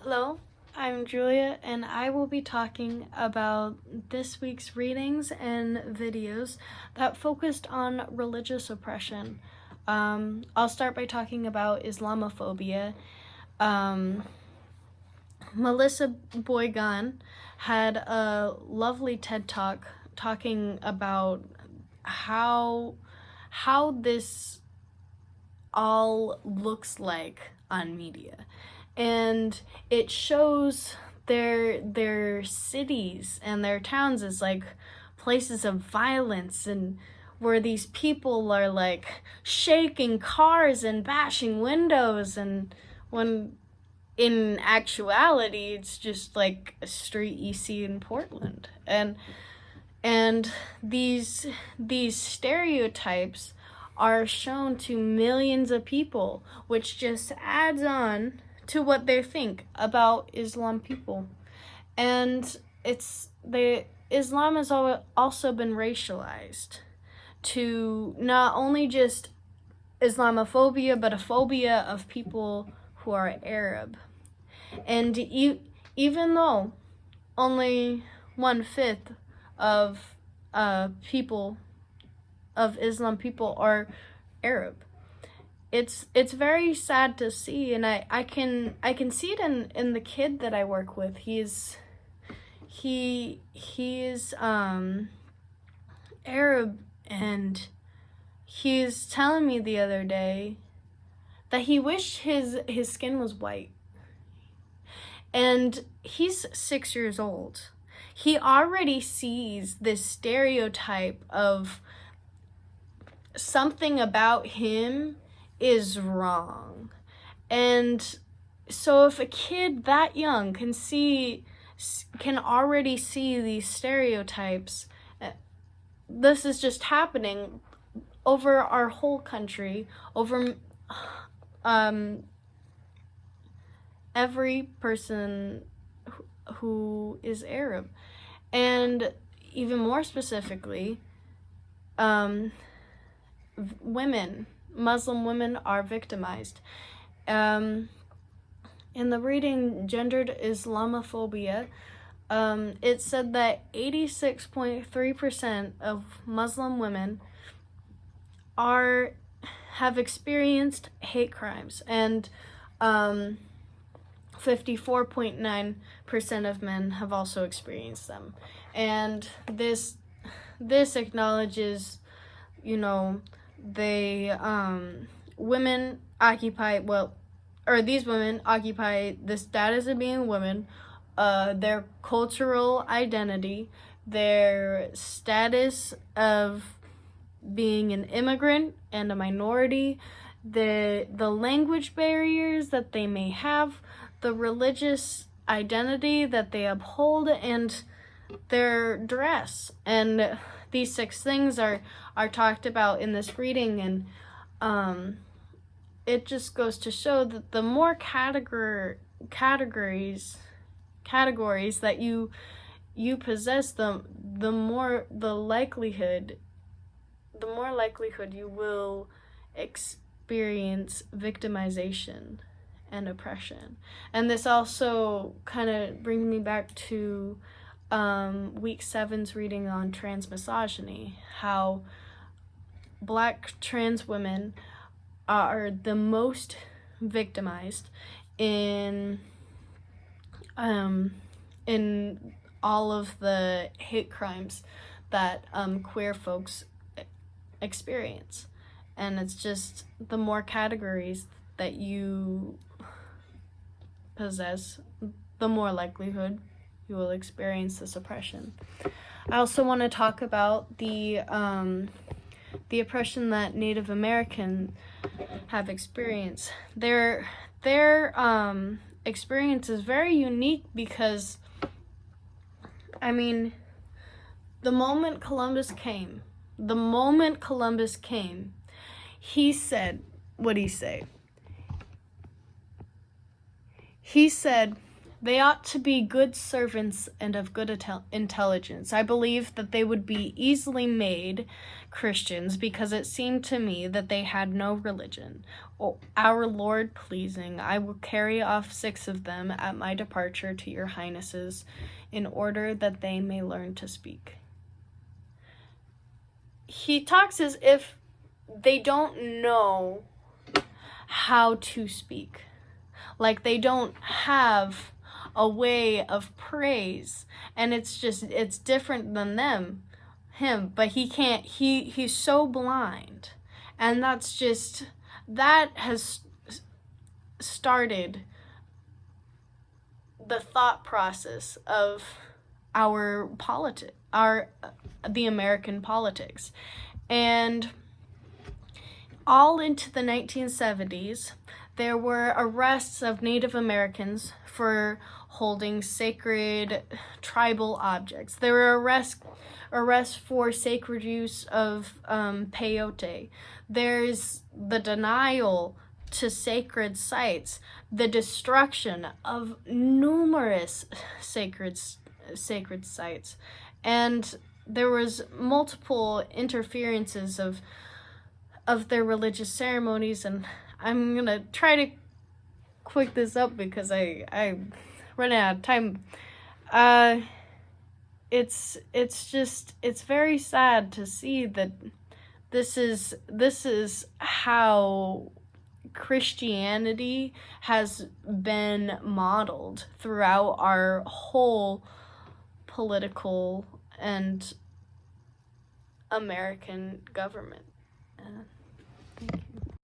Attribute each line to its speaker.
Speaker 1: Hello, I'm Julia, and I will be talking about this week's readings and videos that focused on religious oppression. I'll start by talking about Islamophobia. Melissa Boygan had a lovely TED Talk talking about how this all looks like on media, and it shows their cities and their towns as like places of violence, and where these people are like shaking cars and bashing windows, and when in actuality it's just like a street you see in Portland. And these stereotypes are shown to millions of people, which just adds on to what they think about Islam people. And Islam has also been racialized to not only just Islamophobia, but a phobia of people who are Arab. And even though only 1/5 of people of Islam people are Arab, it's very sad to see, and I can see it in the kid that I work with. He is Arab, and he's telling me the other day that he wished his skin was white. And he's 6 years old. He already sees this stereotype of something about him is wrong. And so if a kid that young can already see these stereotypes, this is just happening over our whole country, over every person who is Arab. And even more specifically, Muslim women are victimized. In the reading Gendered Islamophobia, it said that 86.3% of Muslim women have experienced hate crimes, and 54.9% of men have also experienced them. And this acknowledges, women occupy, these women occupy the status of being women, their cultural identity, their status of being an immigrant and a minority, the language barriers that they may have, the religious identity that they uphold, and their dress. And these 6 things are talked about in this reading, and it just goes to show that the more categories that you possess, the more likelihood you will experience victimization and oppression. And this also kind of brings me back to week 7's reading on transmisogyny, how Black trans women are the most victimized in all of the hate crimes that queer folks experience. And it's just the more categories that you possess, the more likelihood you will experience this oppression. I also want to talk about the oppression that Native Americans have experienced. Their experience is very unique because, the moment Columbus came, he said, what did he say? He said, They ought to be good servants and of good intelligence. I believe that they would be easily made Christians because it seemed to me that they had no religion. Our Lord pleasing, I will carry off 6 of them at my departure to your highnesses, in order that they may learn to speak. He talks as if they don't know how to speak. Like they don't have a way of praise, and it's different than him, but he's so blind, and that has started the thought process of the American politics. And all into the 1970s, there were arrests of Native Americans for holding sacred tribal objects. There were arrests for sacred use of peyote. There's the denial to sacred sites, the destruction of numerous sacred sites, and there was multiple interferences of their religious ceremonies. And I'm gonna try to quick this up because I run out of time. It's very sad to see that this is how Christianity has been modeled throughout our whole political and American government.